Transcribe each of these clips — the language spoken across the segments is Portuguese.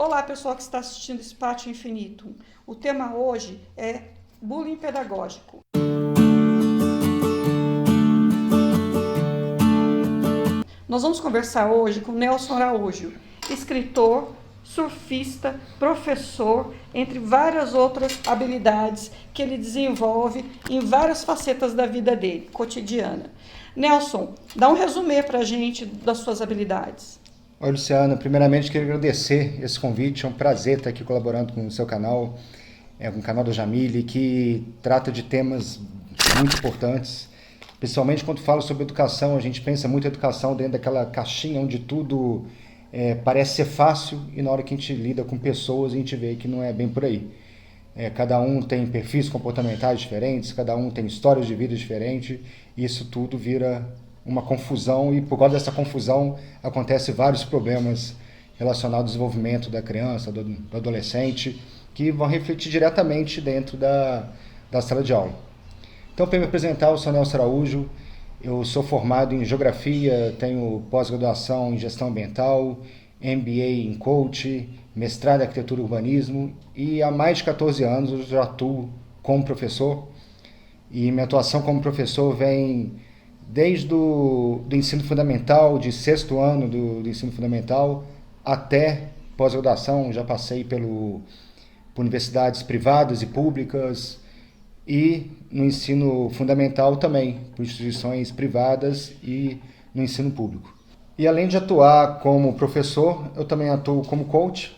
Olá, pessoal que está assistindo esse Pátio Infinito. O tema hoje é bullying pedagógico. Nós vamos conversar hoje com Nelson Araújo, escritor, surfista, professor, entre várias outras habilidades que ele desenvolve em várias facetas da vida dele, cotidiana. Nelson, dá um resumê para a gente das suas habilidades. Oi, Luciana. Primeiramente, queria agradecer esse convite. É um prazer estar aqui colaborando com o seu canal, com o canal da Jamile, que trata de temas muito importantes. Principalmente quando fala sobre educação, a gente pensa muito em educação dentro daquela caixinha onde tudo parece ser fácil, e na hora que a gente lida com pessoas, a gente vê que não é bem por aí. Cada um tem perfis comportamentais diferentes, cada um tem histórias de vida diferentes, e isso tudo vira uma confusão, e por causa dessa confusão acontecem vários problemas relacionados ao desenvolvimento da criança, do adolescente, que vão refletir diretamente dentro da sala de aula. Então, para me apresentar, eu sou Nelson Araújo, eu sou formado em Geografia, tenho pós-graduação em Gestão Ambiental, MBA em Coach, mestrado em Arquitetura e Urbanismo, e há mais de 14 anos eu já atuo como professor, e minha atuação como professor vem desde do ensino fundamental, de 6º ano do ensino fundamental, até pós-graduação. Já passei por universidades privadas e públicas, e no ensino fundamental também, por instituições privadas e no ensino público. E além de atuar como professor, eu também atuo como coach,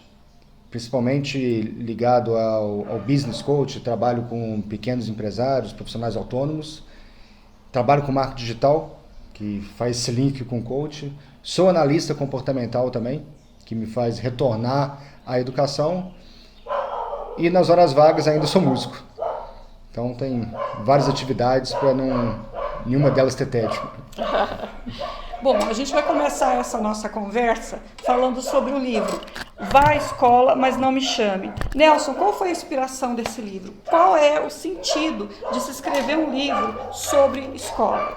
principalmente ligado ao business coach. Trabalho com pequenos empresários, profissionais autônomos. Trabalho com marketing digital, que faz esse link com o coach. Sou analista comportamental também, que me faz retornar à educação. E nas horas vagas ainda sou músico. Então tem várias atividades para nenhuma delas ter tédio. Bom, a gente vai começar essa nossa conversa falando sobre o livro Vá à Escola, mas Não Me Chame. Nelson, qual foi a inspiração desse livro? Qual é o sentido de se escrever um livro sobre escola?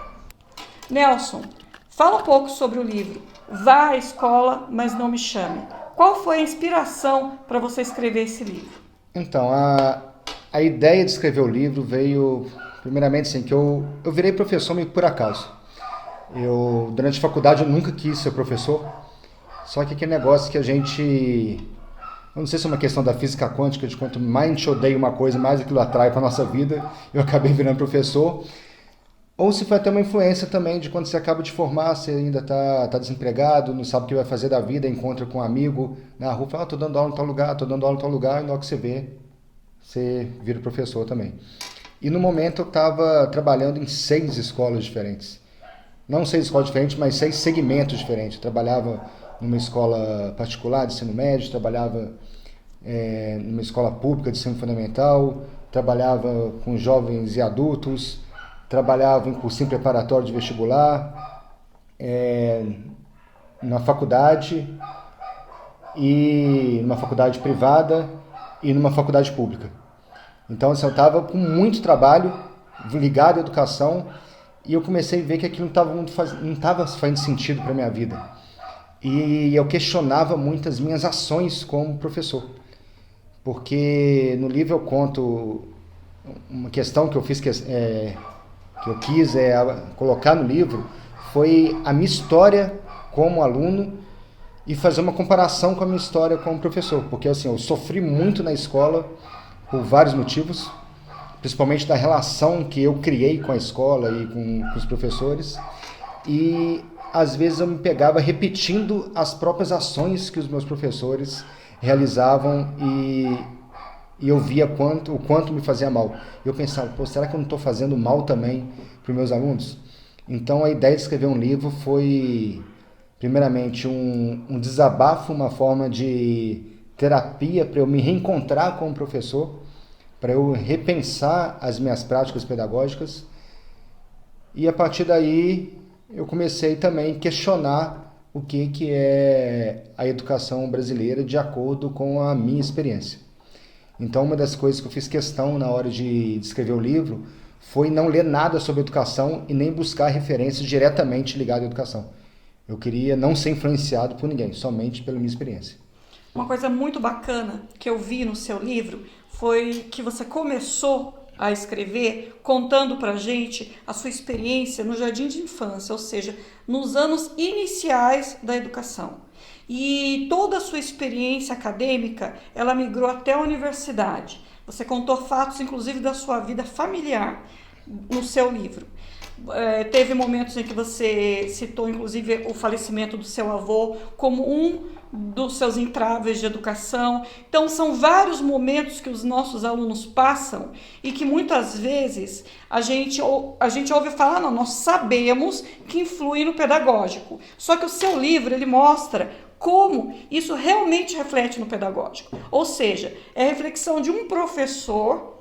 Nelson, fala um pouco sobre o livro Vá à Escola, mas Não Me Chame. Qual foi a inspiração para você escrever esse livro? Então, a ideia de escrever o livro veio, primeiramente, assim, que eu virei professor meio por acaso. Durante a faculdade, eu nunca quis ser professor, só que aquele negócio que a gente... Eu não sei se é uma questão da física quântica, de quanto mais a gente odeia uma coisa, mais aquilo atrai para a nossa vida. Eu acabei virando professor. Ou se foi até uma influência também de quando você acaba de formar, você ainda está desempregado, não sabe o que vai fazer da vida, encontra com um amigo na rua, fala, estou dando aula em tal lugar, estou dando aula em tal lugar, e na hora que você vê, você vira professor também. E no momento eu estava trabalhando em 6 escolas diferentes. Não 6 escolas diferentes, mas 6 segmentos diferentes. Eu trabalhava numa escola particular de ensino médio, trabalhava numa escola pública de ensino fundamental, trabalhava com jovens e adultos, trabalhava em cursinho preparatório de vestibular, na faculdade, e numa faculdade privada e numa faculdade pública. Então, assim, eu estava com muito trabalho ligado à educação, e eu comecei a ver que aquilo não estava fazendo sentido para a minha vida. E eu questionava muito as minhas ações como professor. Porque no livro eu conto uma questão que eu fiz, que eu quis colocar no livro, foi a minha história como aluno e fazer uma comparação com a minha história como professor. Porque assim, eu sofri muito na escola por vários motivos, principalmente da relação que eu criei com a escola e com os professores, e às vezes eu me pegava repetindo as próprias ações que os meus professores realizavam, e eu via o quanto me fazia mal. Eu pensava, será que eu não estou fazendo mal também para os meus alunos? Então a ideia de escrever um livro foi, primeiramente, um desabafo, uma forma de terapia para eu me reencontrar como professor, para eu repensar as minhas práticas pedagógicas, e a partir daí eu comecei também a questionar o que é a educação brasileira de acordo com a minha experiência. Então, uma das coisas que eu fiz questão na hora de escrever o livro foi não ler nada sobre educação e nem buscar referências diretamente ligadas à educação. Eu queria não ser influenciado por ninguém, somente pela minha experiência. Uma coisa muito bacana que eu vi no seu livro foi que você começou a escrever contando pra gente a sua experiência no jardim de infância, ou seja, nos anos iniciais da educação. E toda a sua experiência acadêmica, ela migrou até a universidade. Você contou fatos, inclusive, da sua vida familiar no seu livro. Teve momentos em que você citou, inclusive, o falecimento do seu avô como um dos seus entraves de educação. Então, são vários momentos que os nossos alunos passam e que muitas vezes a gente ouve falar, não, nós sabemos que influi no pedagógico. Só que o seu livro, ele mostra como isso realmente reflete no pedagógico. Ou seja, é a reflexão de um professor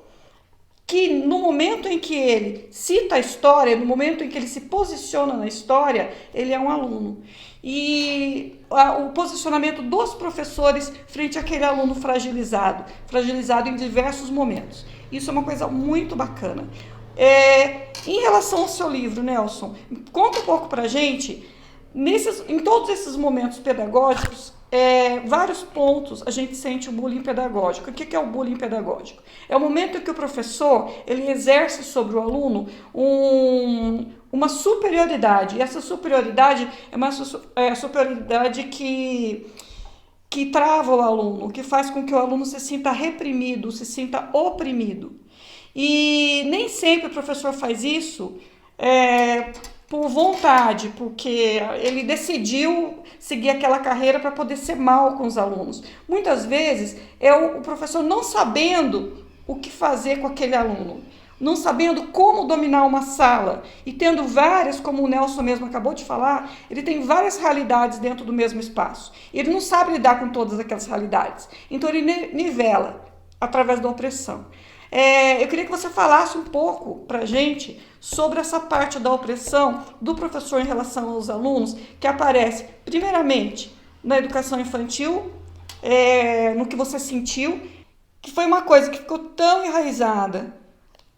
que no momento em que ele cita a história, no momento em que ele se posiciona na história, ele é um aluno. E o posicionamento dos professores frente àquele aluno fragilizado em diversos momentos. Isso é uma coisa muito bacana. Em relação ao seu livro, Nelson, conta um pouco pra gente, em todos esses momentos pedagógicos, vários pontos a gente sente o bullying pedagógico. O que é o bullying pedagógico? É o momento em que o professor ele exerce sobre o aluno uma superioridade. E essa superioridade é uma superioridade que trava o aluno, que faz com que o aluno se sinta reprimido, se sinta oprimido. E nem sempre o professor faz isso por vontade, porque ele decidiu seguir aquela carreira para poder ser mal com os alunos. Muitas vezes é o professor não sabendo o que fazer com aquele aluno, não sabendo como dominar uma sala e tendo várias, como o Nelson mesmo acabou de falar, ele tem várias realidades dentro do mesmo espaço. Ele não sabe lidar com todas aquelas realidades, então ele nivela através da opressão. Eu queria que você falasse um pouco para a gente sobre essa parte da opressão do professor em relação aos alunos, que aparece primeiramente na educação infantil, no que você sentiu, que foi uma coisa que ficou tão enraizada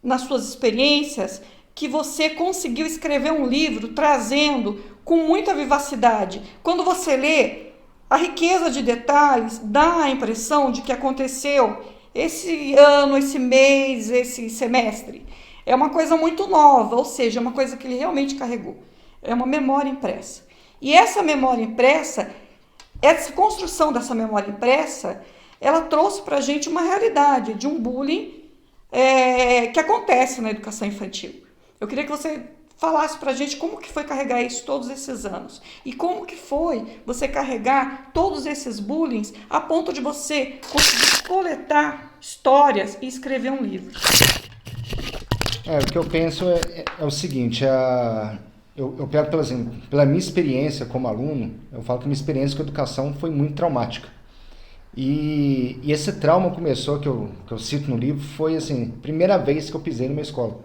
nas suas experiências, que você conseguiu escrever um livro trazendo com muita vivacidade. Quando você lê, a riqueza de detalhes dá a impressão de que aconteceu esse ano, esse mês, esse semestre. É uma coisa muito nova, ou seja, é uma coisa que ele realmente carregou. É uma memória impressa. E essa memória impressa, essa construção dessa memória impressa, ela trouxe para a gente uma realidade de um bullying que acontece na educação infantil. Eu queria que você falasse para a gente como que foi carregar isso todos esses anos. E como que foi você carregar todos esses bullying a ponto de você conseguir coletar histórias e escrever um livro. O que eu penso é o seguinte, eu pego pela minha experiência como aluno, eu falo que minha experiência com a educação foi muito traumática. E esse trauma começou, que eu cito no livro, foi assim, a primeira vez que eu pisei numa escola.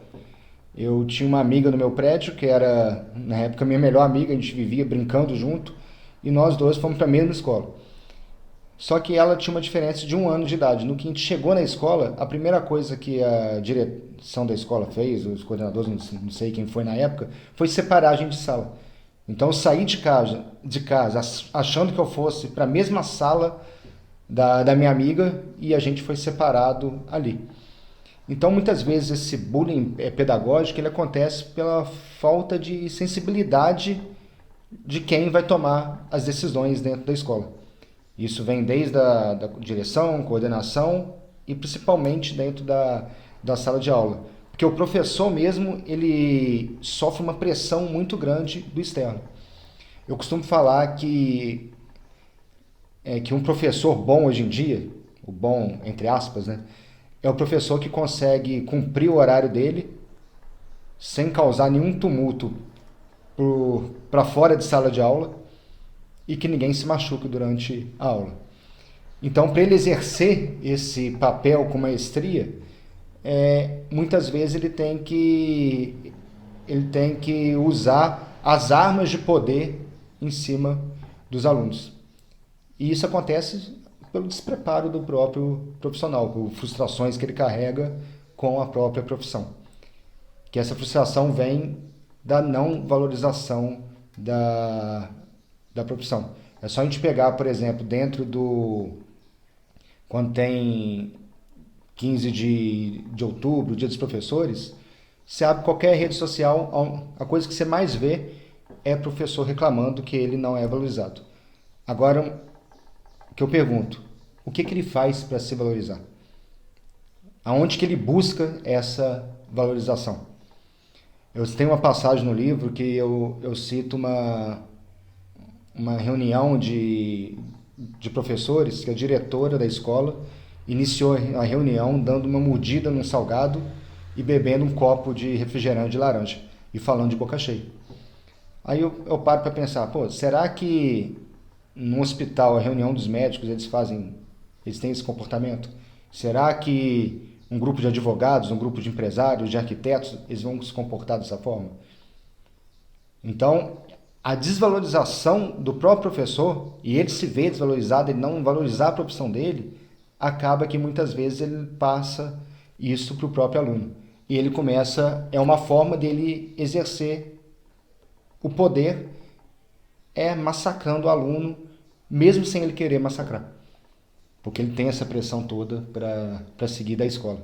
Eu tinha uma amiga no meu prédio, que era, na época, minha melhor amiga, a gente vivia brincando junto, e nós dois fomos para a mesma escola. Só que ela tinha uma diferença de 1 ano de idade. No que a gente chegou na escola, a primeira coisa que a direção da escola fez, os coordenadores, não sei quem foi na época, foi separar a gente de sala. Então eu saí de casa achando que eu fosse para a mesma sala da minha amiga, e a gente foi separado ali. Então, muitas vezes, esse bullying pedagógico ele acontece pela falta de sensibilidade de quem vai tomar as decisões dentro da escola. Isso vem desde a direção, coordenação e principalmente dentro da sala de aula. Porque o professor mesmo, ele sofre uma pressão muito grande do externo. Eu costumo falar que um professor bom hoje em dia, o bom entre aspas, né? É o professor que consegue cumprir o horário dele sem causar nenhum tumulto para fora de sala de aula e que ninguém se machuque durante a aula. Então, para ele exercer esse papel com maestria, muitas vezes ele tem que usar as armas de poder em cima dos alunos. E isso acontece pelo despreparo do próprio profissional, por frustrações que ele carrega com a própria profissão. Que essa frustração vem da não valorização da profissão. É só a gente pegar, por exemplo, dentro do... Quando tem 15 de outubro, Dia dos Professores, você abre qualquer rede social, a coisa que você mais vê é professor reclamando que ele não é valorizado. Agora, o que eu pergunto, o que ele faz para se valorizar? Aonde que ele busca essa valorização? Eu tenho uma passagem no livro que eu cito uma reunião de professores, que a diretora da escola iniciou a reunião dando uma mordida num salgado e bebendo um copo de refrigerante de laranja e falando de boca cheia. Aí eu paro para pensar, será que no hospital, a reunião dos médicos, eles têm esse comportamento? Será que um grupo de advogados, um grupo de empresários, de arquitetos, eles vão se comportar dessa forma? Então, a desvalorização do próprio professor, e ele se vê desvalorizado, ele não valorizar a profissão dele, acaba que muitas vezes ele passa isso para o próprio aluno. E ele é uma forma dele exercer o poder, massacrando o aluno, mesmo sem ele querer massacrar. Porque ele tem essa pressão toda para seguir da escola.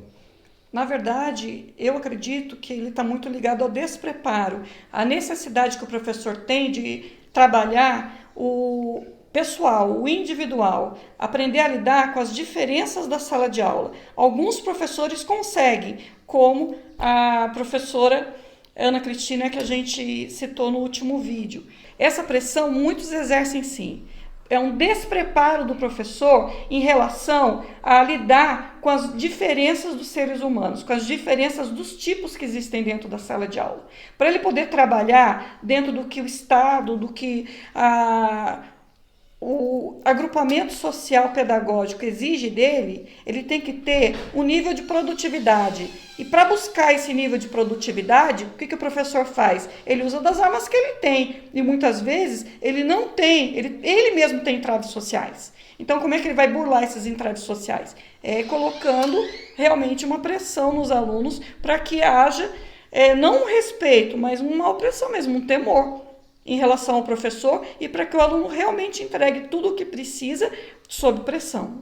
Na verdade, eu acredito que ele está muito ligado ao despreparo, à necessidade que o professor tem de trabalhar o pessoal, o individual, aprender a lidar com as diferenças da sala de aula. Alguns professores conseguem, como a professora Ana Cristina, que a gente citou no último vídeo. Essa pressão muitos exercem sim. É um despreparo do professor em relação a lidar com as diferenças dos seres humanos, com as diferenças dos tipos que existem dentro da sala de aula. Para ele poder trabalhar dentro do que o Estado, do que o agrupamento social pedagógico exige dele, ele tem que ter um nível de produtividade. E para buscar esse nível de produtividade, o que o professor faz? Ele usa das armas que ele tem. E muitas vezes ele não tem, ele mesmo tem entraves sociais. Então, como é que ele vai burlar esses entraves sociais? Colocando realmente uma pressão nos alunos para que haja não um respeito, mas uma opressão mesmo, um temor em relação ao professor e para que o aluno realmente entregue tudo o que precisa sob pressão.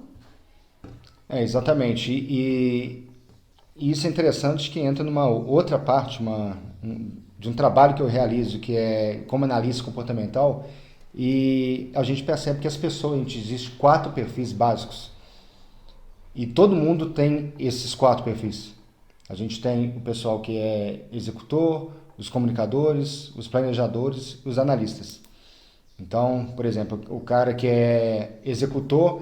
Exatamente. E isso é interessante que entra numa outra parte de um trabalho que eu realizo, que é como analista comportamental, e a gente percebe que existem 4 perfis básicos. E todo mundo tem esses 4 perfis. A gente tem o pessoal que é executor, os comunicadores, os planejadores e os analistas. Então, por exemplo, o cara que é executor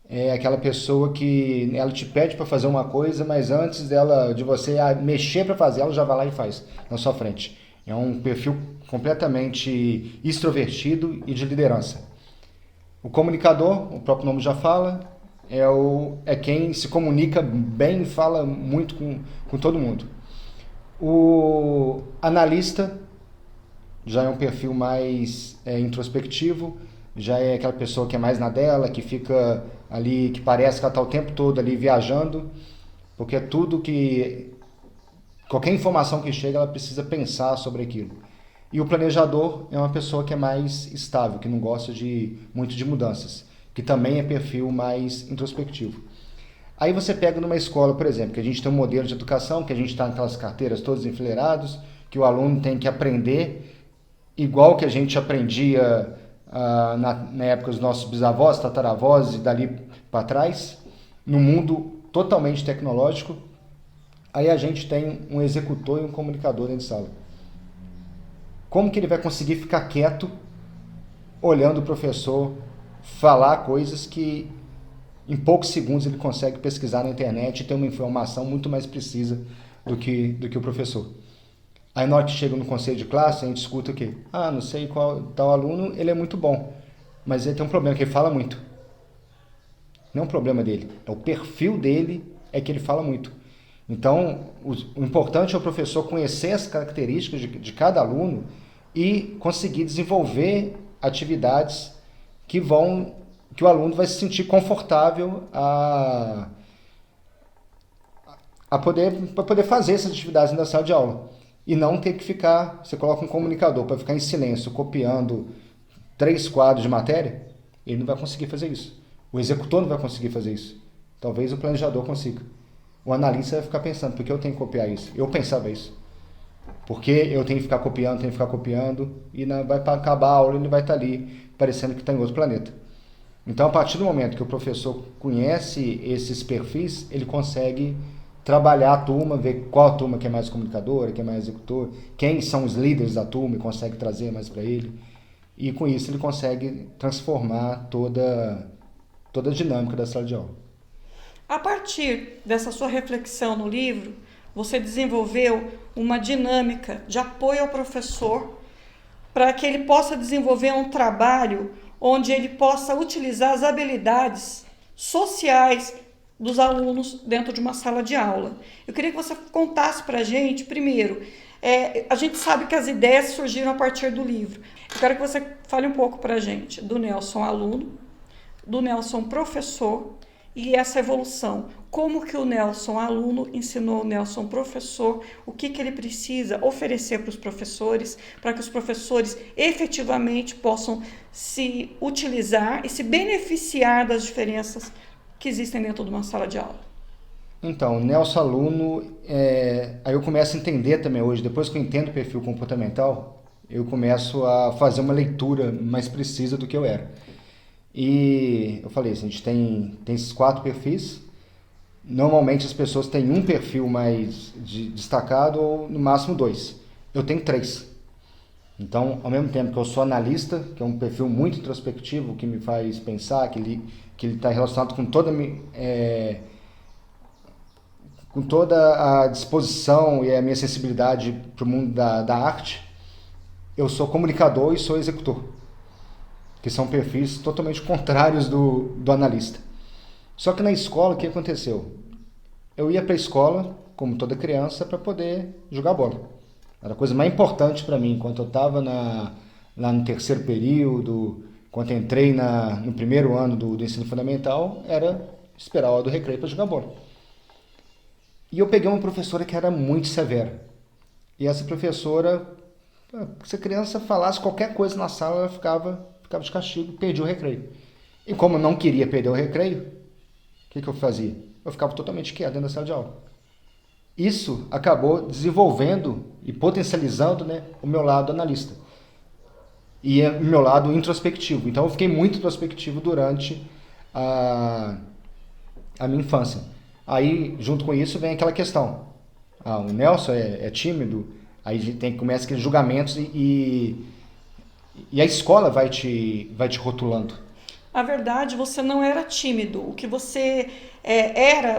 é aquela pessoa que ela te pede para fazer uma coisa, mas antes de você mexer para fazer, ela já vai lá e faz na sua frente. É um perfil completamente extrovertido e de liderança. O comunicador, o próprio nome já fala, é quem se comunica bem e fala muito com todo mundo. O analista já é um perfil mais introspectivo, já é aquela pessoa que é mais na dela, que fica ali, que parece que ela está o tempo todo ali viajando, porque qualquer informação que chega, ela precisa pensar sobre aquilo. E o planejador é uma pessoa que é mais estável, que não gosta muito de mudanças, que também é perfil mais introspectivo. Aí você pega numa escola, por exemplo, que a gente tem um modelo de educação, que a gente está naquelas carteiras todos enfileirados, que o aluno tem que aprender igual que a gente aprendia na época dos nossos bisavós, tataravós e dali para trás, no mundo totalmente tecnológico. Aí a gente tem um executor e um comunicador dentro de sala. Como que ele vai conseguir ficar quieto olhando o professor falar coisas que em poucos segundos ele consegue pesquisar na internet e ter uma informação muito mais precisa do que o professor? Aí na hora que chega no conselho de classe, a gente escuta o quê? Não sei qual tal aluno, ele é muito bom, mas ele tem um problema, que ele fala muito. Não é um problema dele, é o perfil dele que ele fala muito. Então, o importante é o professor conhecer as características de cada aluno e conseguir desenvolver atividades que o aluno vai se sentir confortável para poder fazer essas atividades na sala de aula. E não ter que você coloca um comunicador para ficar em silêncio, copiando 3 quadros de matéria, ele não vai conseguir fazer isso. O executor não vai conseguir fazer isso. Talvez o planejador consiga. O analista vai ficar pensando, por que eu tenho que copiar isso? Eu pensava isso. Porque eu tenho que ficar copiando, e vai acabar a aula e ele vai estar ali, parecendo que está em outro planeta. Então, a partir do momento que o professor conhece esses perfis, ele consegue trabalhar a turma, ver qual a turma que é mais comunicadora, que é mais executor, quem são os líderes da turma e consegue trazer mais para ele. E com isso ele consegue transformar toda a dinâmica da sala de aula. A partir dessa sua reflexão no livro, você desenvolveu uma dinâmica de apoio ao professor para que ele possa desenvolver um trabalho onde ele possa utilizar as habilidades sociais dos alunos dentro de uma sala de aula. Eu queria que você contasse para a gente, primeiro, a gente sabe que as ideias surgiram a partir do livro. Eu quero que você fale um pouco para a gente do Nelson aluno, do Nelson professor e essa evolução. Como que o Nelson aluno ensinou o Nelson professor, o que ele precisa oferecer para os professores, para que os professores efetivamente possam se utilizar e se beneficiar das diferenças que existem dentro de uma sala de aula. Então, o Nelson aluno, aí eu começo a entender também hoje, depois que eu entendo o perfil comportamental, eu começo a fazer uma leitura mais precisa do que eu era. E eu falei, a gente tem esses 4 perfis. Normalmente as pessoas têm um perfil mais destacado ou no máximo 2. Eu tenho 3. Então, ao mesmo tempo que eu sou analista, que é um perfil muito introspectivo, que me faz pensar, que ele está relacionado com toda a disposição e a minha sensibilidade para o mundo da arte, eu sou comunicador e sou executor, que são perfis totalmente contrários do analista. Só que na escola, o que aconteceu? Eu ia para a escola, como toda criança, para poder jogar bola. Era a coisa mais importante para mim. Enquanto eu estava lá no 3º período, quando eu entrei no 1º ano do ensino fundamental, era esperar a hora do recreio para jogar bola. E eu peguei uma professora que era muito severa. E essa professora, se a criança falasse qualquer coisa na sala, ela ficava de castigo, perdia o recreio. E como eu não queria perder o recreio, o que eu fazia? Eu ficava totalmente quieto dentro da sala de aula. Isso acabou desenvolvendo e potencializando, né, o meu lado analista. E o meu lado introspectivo. Então eu fiquei muito introspectivo durante a minha infância. Aí, junto com isso, vem aquela questão. O Nelson é tímido, aí começa aqueles julgamentos e a escola vai te rotulando. Na verdade, você não era tímido. O que você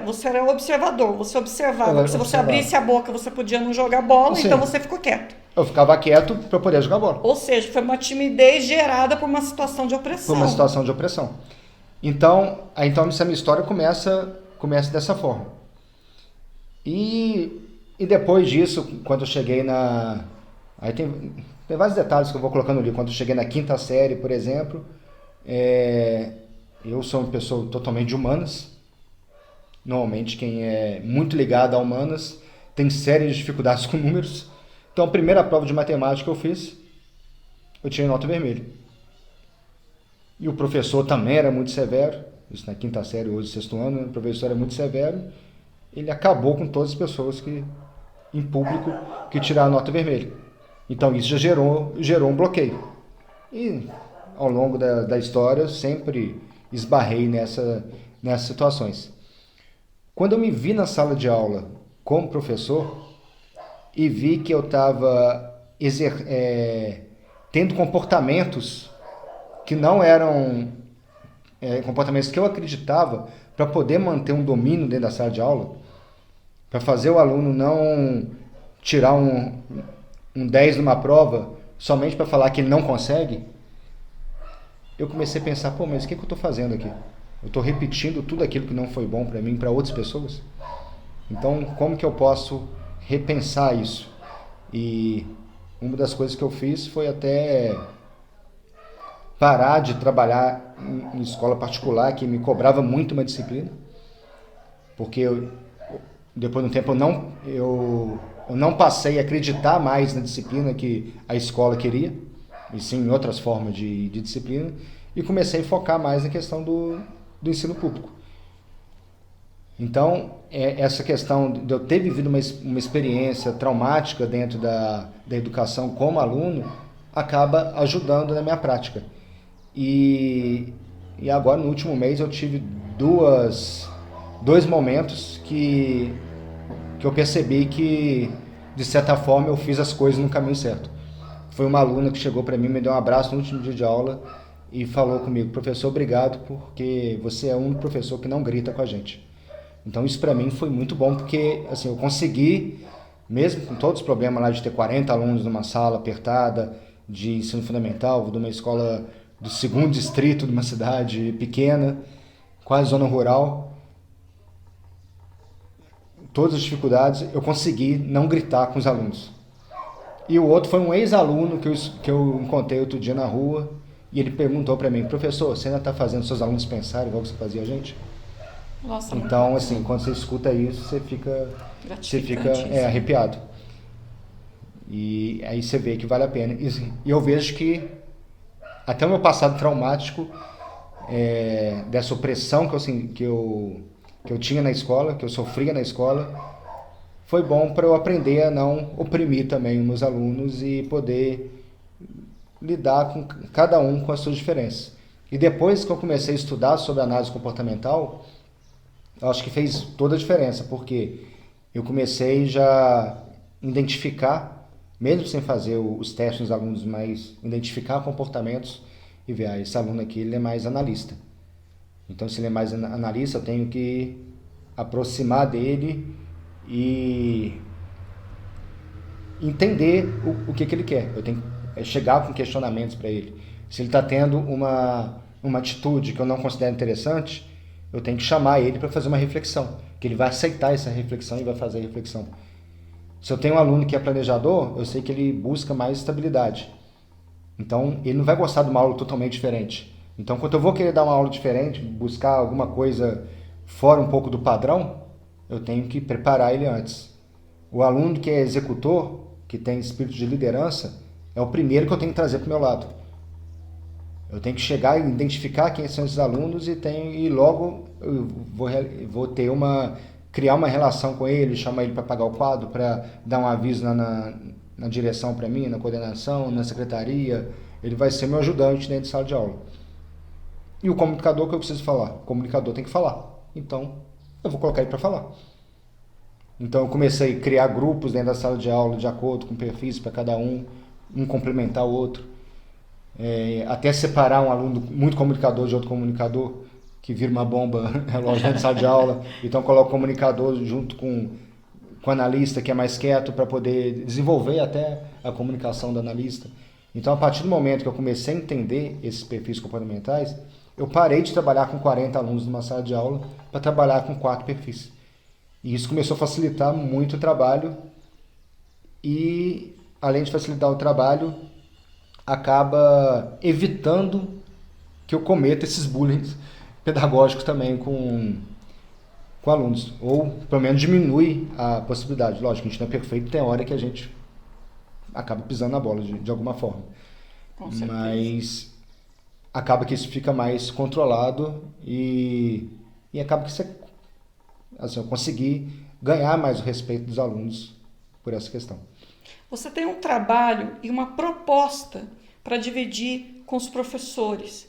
você era observador. Você observava. Se você abrisse a boca, você podia não jogar bola, sim. Então você ficou quieto. Eu ficava quieto para poder jogar bola. Ou seja, foi uma timidez gerada por uma situação de opressão. Por uma situação de opressão. Então essa minha história começa dessa forma. E depois disso, quando eu cheguei aí tem vários detalhes que eu vou colocando ali. Quando eu cheguei na 5ª série, por exemplo, eu sou uma pessoa totalmente de humanas. Normalmente quem é muito ligado a humanas tem sérias dificuldades com números. Então a primeira prova de matemática que eu fiz, eu tirei nota vermelha. E o professor também era muito severo. Isso na 5ª série, hoje 6º ano, o professor era muito severo. Ele acabou com todas as pessoas em público que tiraram nota vermelha. Então isso já gerou um bloqueio. E ao longo da história eu sempre esbarrei nessas situações. Quando eu me vi na sala de aula como professor e vi que eu estava tendo comportamentos que não eram comportamentos que eu acreditava para poder manter um domínio dentro da sala de aula, para fazer o aluno não tirar um 10 numa prova somente para falar que ele não consegue, eu comecei a pensar, mas o que eu estou fazendo aqui? Eu estou repetindo tudo aquilo que não foi bom para mim, para outras pessoas? Então, como que eu posso repensar isso? E uma das coisas que eu fiz foi até parar de trabalhar em escola particular, que me cobrava muito uma disciplina, porque depois de um tempo eu não passei a acreditar mais na disciplina que a escola queria. e sim em outras formas de disciplina, e comecei a focar mais na questão do ensino público. Então, essa questão de eu ter vivido uma experiência traumática dentro da educação como aluno, acaba ajudando na minha prática. E agora, no último mês, eu tive dois momentos que eu percebi que, de certa forma, eu fiz as coisas no caminho certo. Foi uma aluna que chegou para mim, me deu um abraço no último dia de aula e falou comigo: professor, obrigado, porque você é o único professor que não grita com a gente. Então isso para mim foi muito bom, porque assim, eu consegui, mesmo com todos os problemas lá de ter 40 alunos numa sala apertada, de ensino fundamental, de uma escola do segundo distrito de uma cidade pequena, quase zona rural, todas as dificuldades, eu consegui não gritar com os alunos. E o outro foi um ex-aluno que eu encontrei outro dia na rua, e ele perguntou para mim: professor, você ainda está fazendo seus alunos pensarem igual que você fazia a gente? Nossa, então, assim, quando você escuta isso, você fica arrepiado. E aí você vê que vale a pena. E eu vejo que até o meu passado traumático, dessa opressão que eu tinha na escola, que eu sofria na escola, foi bom para eu aprender a não oprimir também os meus alunos e poder lidar com cada um com as suas diferenças. E depois que eu comecei a estudar sobre análise comportamental, eu acho que fez toda a diferença, porque eu comecei já a identificar, mesmo sem fazer os testes nos alunos, mas identificar comportamentos e ver, esse aluno aqui ele é mais analista. Então, se ele é mais analista, eu tenho que aproximar dele e entender o que ele quer. Eu tenho que chegar com questionamentos para ele. Se ele está tendo uma atitude que eu não considero interessante, eu tenho que chamar ele para fazer uma reflexão, que ele vai aceitar essa reflexão e vai fazer a reflexão. Se eu tenho um aluno que é planejador, eu sei que ele busca mais estabilidade. Então, ele não vai gostar de uma aula totalmente diferente. Então, quando eu vou querer dar uma aula diferente, buscar alguma coisa fora um pouco do padrão, eu tenho que preparar ele antes. O aluno que é executor, que tem espírito de liderança, é o primeiro que eu tenho que trazer para o meu lado. Eu tenho que chegar e identificar quem são esses alunos e logo eu vou criar uma relação com ele, chamar ele para pagar o quadro, para dar um aviso na direção para mim, na coordenação, na secretaria. Ele vai ser meu ajudante dentro de sala de aula. E o comunicador, que eu preciso falar? O comunicador tem que falar. Então, eu vou colocar ele para falar. Então, eu comecei a criar grupos dentro da sala de aula de acordo com perfis para cada um complementar o outro. Até separar um aluno muito comunicador de outro comunicador, que vira uma bomba relógio dentro da sala de aula. Então, coloco o comunicador junto com o analista, que é mais quieto, para poder desenvolver até a comunicação do analista. Então, a partir do momento que eu comecei a entender esses perfis comportamentais, eu parei de trabalhar com 40 alunos numa sala de aula para trabalhar com 4 perfis. E isso começou a facilitar muito o trabalho e, além de facilitar o trabalho, acaba evitando que eu cometa esses bullying pedagógicos também com alunos. Ou, pelo menos, diminui a possibilidade. Lógico, a gente não é perfeito, tem hora que a gente acaba pisando na bola de alguma forma. Com certeza. Mas acaba que isso fica mais controlado e acaba que você, assim, eu consegui ganhar mais o respeito dos alunos por essa questão. Você tem um trabalho e uma proposta para dividir com os professores,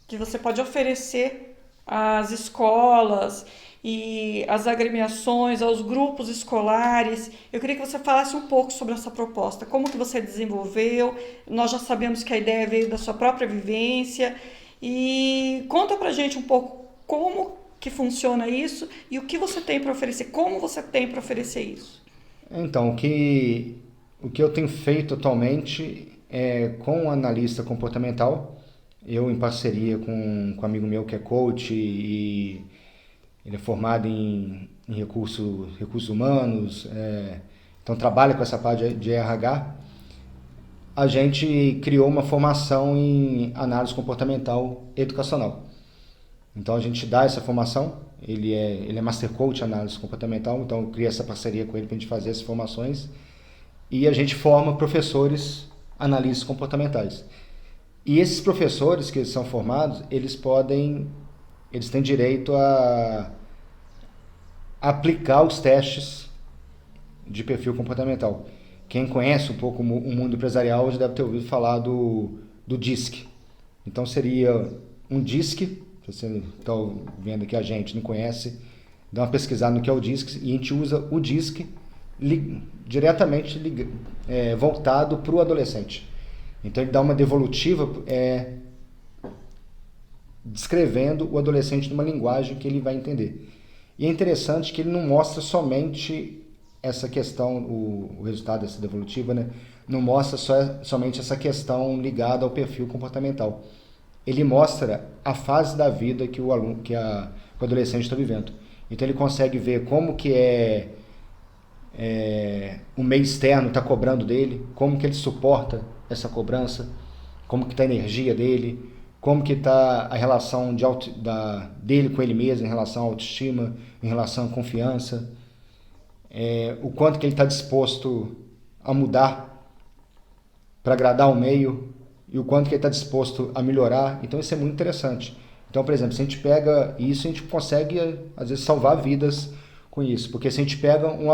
que você pode oferecer às escolas e às agremiações, aos grupos escolares. Eu queria que você falasse um pouco sobre essa proposta, como que você desenvolveu. Nós já sabemos que a ideia veio da sua própria vivência, e conta pra gente um pouco como que funciona isso e o que você tem para oferecer, como você tem para oferecer isso. Então, o que eu tenho feito atualmente é com um analista comportamental, eu em parceria com um amigo meu que é coach e ele é formado em recursos humanos, então trabalha com essa parte de RH. A gente criou uma formação em análise comportamental educacional. Então a gente dá essa formação, ele é Master Coach em análise comportamental, então eu criei essa parceria com ele para a gente fazer essas formações. E a gente forma professores analistas comportamentais. E esses professores que são formados, eles têm direito a aplicar os testes de perfil comportamental. Quem conhece um pouco o mundo empresarial já deve ter ouvido falar do DISC. Então seria um DISC, se você está vendo que a gente não conhece, dá uma pesquisada no que é o DISC, e a gente usa o DISC diretamente voltado para o adolescente. Então ele dá uma devolutiva descrevendo o adolescente numa linguagem que ele vai entender. E é interessante que ele não mostra somente essa questão, o resultado dessa devolutiva, né? Não mostra somente essa questão ligada ao perfil comportamental. Ele mostra a fase da vida que o adolescente está vivendo. Então ele consegue ver como que o meio externo está cobrando dele, como que ele suporta essa cobrança, como que está a energia dele, como que está a relação dele com ele mesmo em relação à autoestima, em relação à confiança, o quanto que ele está disposto a mudar para agradar o meio e o quanto que ele está disposto a melhorar. Então isso é muito interessante. Então, por exemplo, se a gente pega isso, a gente consegue, às vezes, salvar vidas com isso. Porque se a gente pega um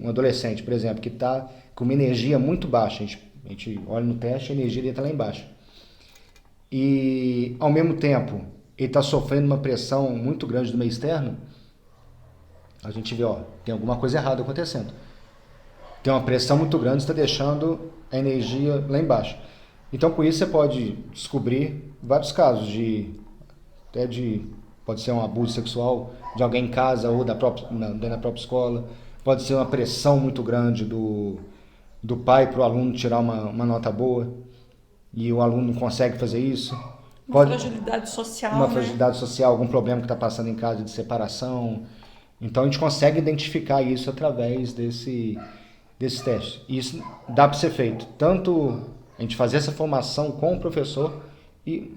adolescente, por exemplo, que está com uma energia muito baixa, a gente olha no teste, a energia dele está lá embaixo. E, ao mesmo tempo, ele está sofrendo uma pressão muito grande do meio externo, a gente vê, tem alguma coisa errada acontecendo. Tem uma pressão muito grande, está deixando a energia lá embaixo. Então, com isso, você pode descobrir vários casos pode ser um abuso sexual de alguém em casa ou dentro da própria escola, pode ser uma pressão muito grande do pai para o aluno tirar uma nota boa e o aluno não consegue fazer isso. Fragilidade social. Uma fragilidade social, algum problema que está passando em casa de separação. Então a gente consegue identificar isso através desse teste. E isso dá para ser feito, tanto a gente fazer essa formação com o professor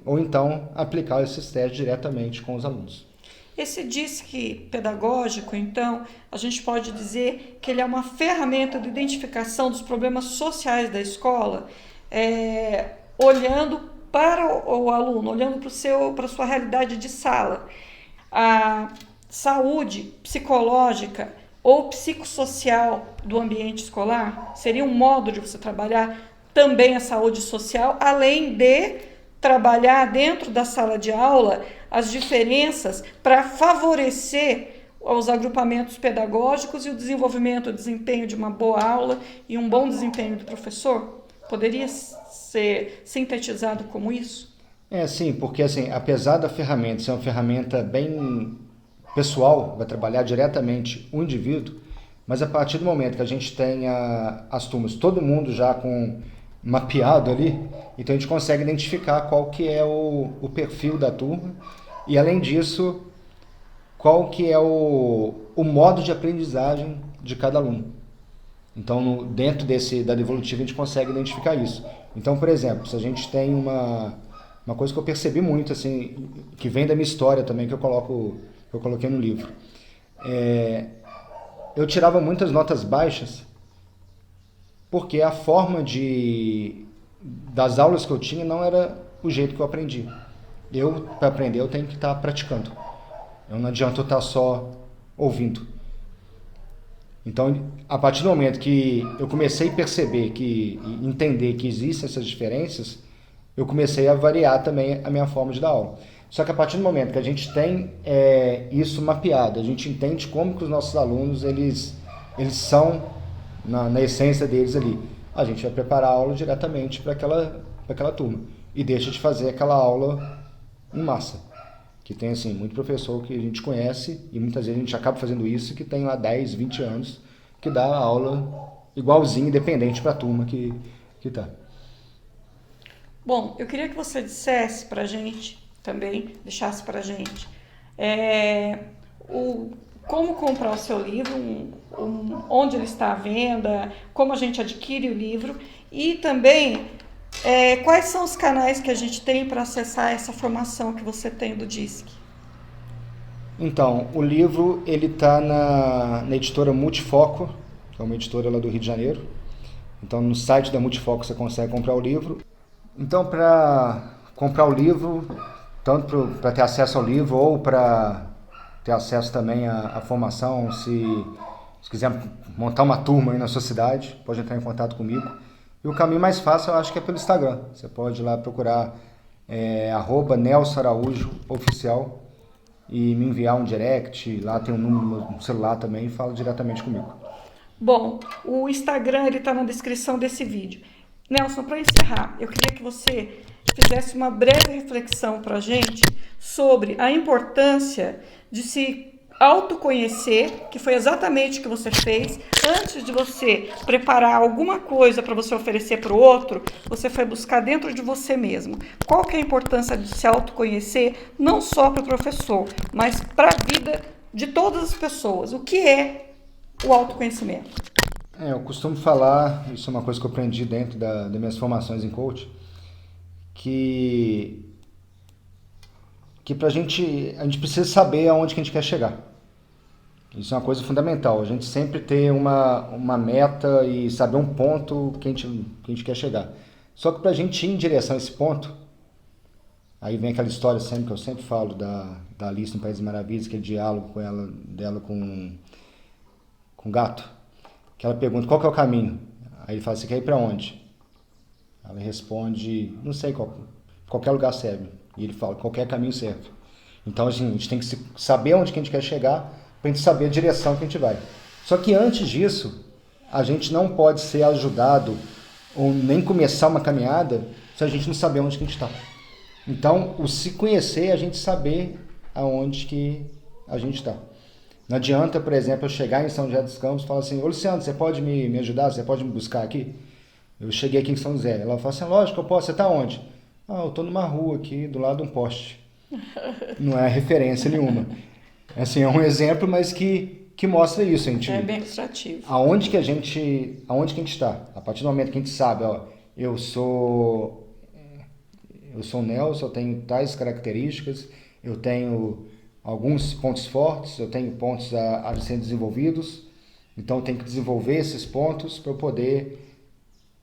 ou então aplicar esses testes diretamente com os alunos. Esse DISC pedagógico, então, a gente pode dizer que ele é uma ferramenta de identificação dos problemas sociais da escola, olhando para o aluno, olhando para a sua realidade de sala. A saúde psicológica ou psicossocial do ambiente escolar seria um modo de você trabalhar também a saúde social, além de trabalhar dentro da sala de aula as diferenças para favorecer os agrupamentos pedagógicos e o desenvolvimento, o desempenho de uma boa aula e um bom desempenho do professor? Poderia ser sintetizado como isso? Sim, porque assim, apesar da ferramenta ser uma ferramenta bem pessoal, vai trabalhar diretamente o indivíduo, mas a partir do momento que a gente tenha as turmas, todo mundo já mapeado ali, então a gente consegue identificar qual que é o perfil da turma e, além disso, qual que é o modo de aprendizagem de cada aluno. Então, dentro da devolutiva, a gente consegue identificar isso. Então, por exemplo, se a gente tem uma coisa que eu percebi muito, assim, que vem da minha história também, que eu coloquei no livro. Eu tirava muitas notas baixas porque a forma das aulas que eu tinha não era o jeito que eu aprendi. Para aprender, eu tenho que estar praticando. Não adianta eu estar só ouvindo. Então, a partir do momento que eu comecei a perceber, entender que existem essas diferenças, eu comecei a variar também a minha forma de dar aula. Só que a partir do momento que a gente tem isso mapeado, a gente entende como que os nossos alunos eles são na essência deles ali, a gente vai preparar a aula diretamente para aquela turma e deixa de fazer aquela aula em massa. Que tem assim, muito professor que a gente conhece e muitas vezes a gente acaba fazendo isso, que tem lá 10, 20 anos, que dá a aula igualzinho, independente para a turma que está. Bom, eu queria que você dissesse para a gente também, deixasse para a gente como comprar o seu livro, onde ele está à venda, como a gente adquire o livro e também quais são os canais que a gente tem para acessar essa formação que você tem do DISC. Então, o livro ele está na editora Multifoco, que é uma editora lá do Rio de Janeiro. Então, no site da Multifoco você consegue comprar o livro. Então, para comprar o livro, tanto para ter acesso ao livro ou para ter acesso também à formação, se quiser montar uma turma aí na sua cidade, pode entrar em contato comigo. E o caminho mais fácil eu acho que é pelo Instagram. Você pode ir lá procurar @NelsonAraújoOficial e me enviar um direct. Lá tem um número no celular também e fala diretamente comigo. Bom, o Instagram está na descrição desse vídeo. Nelson, para encerrar, eu queria que você fizesse uma breve reflexão para a gente sobre a importância de se autoconhecer, que foi exatamente o que você fez. Antes de você preparar alguma coisa para você oferecer para o outro, você foi buscar dentro de você mesmo. Qual que é a importância de se autoconhecer, não só para o professor, mas para a vida de todas as pessoas? O que é o autoconhecimento? Eu costumo falar, isso é uma coisa que eu aprendi dentro das minhas formações em coach, que a gente precisa saber aonde que a gente quer chegar. Isso é uma coisa fundamental, a gente sempre ter uma meta e saber um ponto que a gente quer chegar. Só que para a gente ir em direção a esse ponto, aí vem aquela história sempre que eu sempre falo da Alice no País das Maravilhas, aquele diálogo dela com o gato, que ela pergunta qual que é o caminho. Aí ele fala, você quer ir para onde? Ela responde, não sei, qualquer lugar serve. E ele fala, qualquer caminho serve. Então a gente tem que saber onde que a gente quer chegar, para a gente saber a direção que a gente vai. Só que antes disso, a gente não pode ser ajudado ou nem começar uma caminhada se a gente não saber onde que a gente está. Então, o se conhecer é a gente saber aonde que a gente está. Não adianta, por exemplo, eu chegar em São José dos Campos e falar assim, ô Luciano, você pode me ajudar? Você pode me buscar aqui? Eu cheguei aqui em São José. Ela fala assim, lógico, eu posso. Você está onde? Eu estou numa rua aqui, do lado de um poste. Não é referência nenhuma. Assim, é um exemplo, mas que mostra isso. A gente, é bem ilustrativo. Aonde que a gente está? A partir do momento que a gente sabe, eu sou o Nelson, eu tenho tais características, eu tenho alguns pontos fortes, eu tenho pontos a serem desenvolvidos, então eu tenho que desenvolver esses pontos para eu poder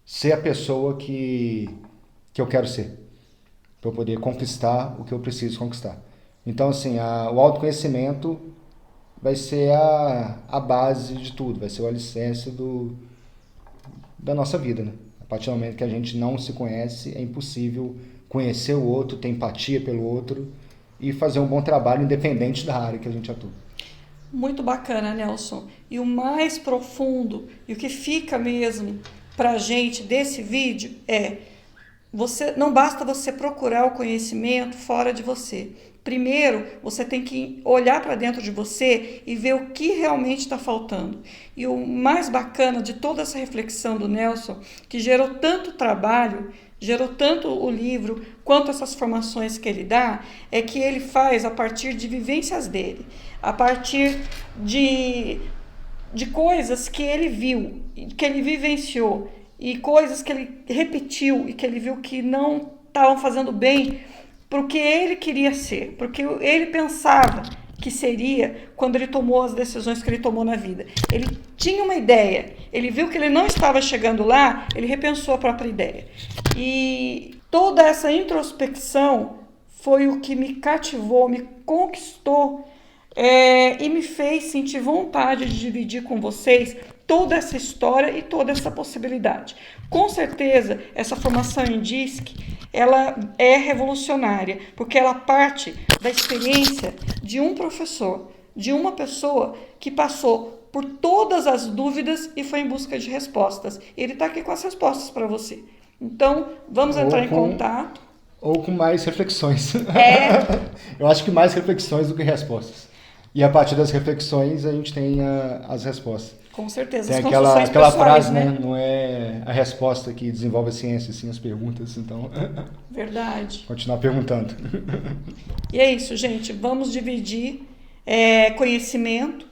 ser a pessoa que eu quero ser, para eu poder conquistar o que eu preciso conquistar. Então, assim, o autoconhecimento vai ser a base de tudo, vai ser o alicerce da nossa vida, né? A partir do momento que a gente não se conhece, é impossível conhecer o outro, ter empatia pelo outro e fazer um bom trabalho independente da área que a gente atua. Muito bacana, Nelson. E o mais profundo, e o que fica mesmo para a gente desse vídeo não basta você procurar o conhecimento fora de você. Primeiro, você tem que olhar para dentro de você e ver o que realmente está faltando. E o mais bacana de toda essa reflexão do Nelson, que gerou tanto trabalho, gerou tanto o livro, quanto essas formações que ele dá, é que ele faz a partir de vivências dele, a partir de coisas que ele viu, que ele vivenciou, e coisas que ele repetiu e que ele viu que não estavam fazendo bem para o que ele queria ser, porque ele pensava que seria quando ele tomou as decisões que ele tomou na vida. Ele tinha uma ideia, ele viu que ele não estava chegando lá, ele repensou a própria ideia. E toda essa introspecção foi o que me cativou, me conquistou e me fez sentir vontade de dividir com vocês toda essa história e toda essa possibilidade. Com certeza, essa formação em DISC, ela é revolucionária, porque ela parte da experiência de um professor, de uma pessoa que passou por todas as dúvidas e foi em busca de respostas. Ele está aqui com as respostas para você. Então, vamos entrar em contato. Ou com mais reflexões. Eu acho que mais reflexões do que respostas. E a partir das reflexões a gente tem as respostas. Com certeza. Tem aquela frase, né? Não é a resposta que desenvolve a ciência, sim as perguntas. Então, verdade. Continuar perguntando. E é isso, gente. Vamos dividir conhecimento.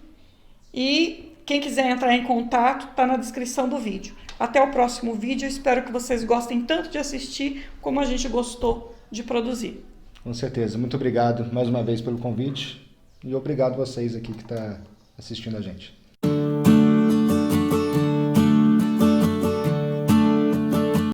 E quem quiser entrar em contato, está na descrição do vídeo. Até o próximo vídeo. Espero que vocês gostem tanto de assistir como a gente gostou de produzir. Com certeza. Muito obrigado mais uma vez pelo convite. E obrigado a vocês aqui que estão assistindo a gente.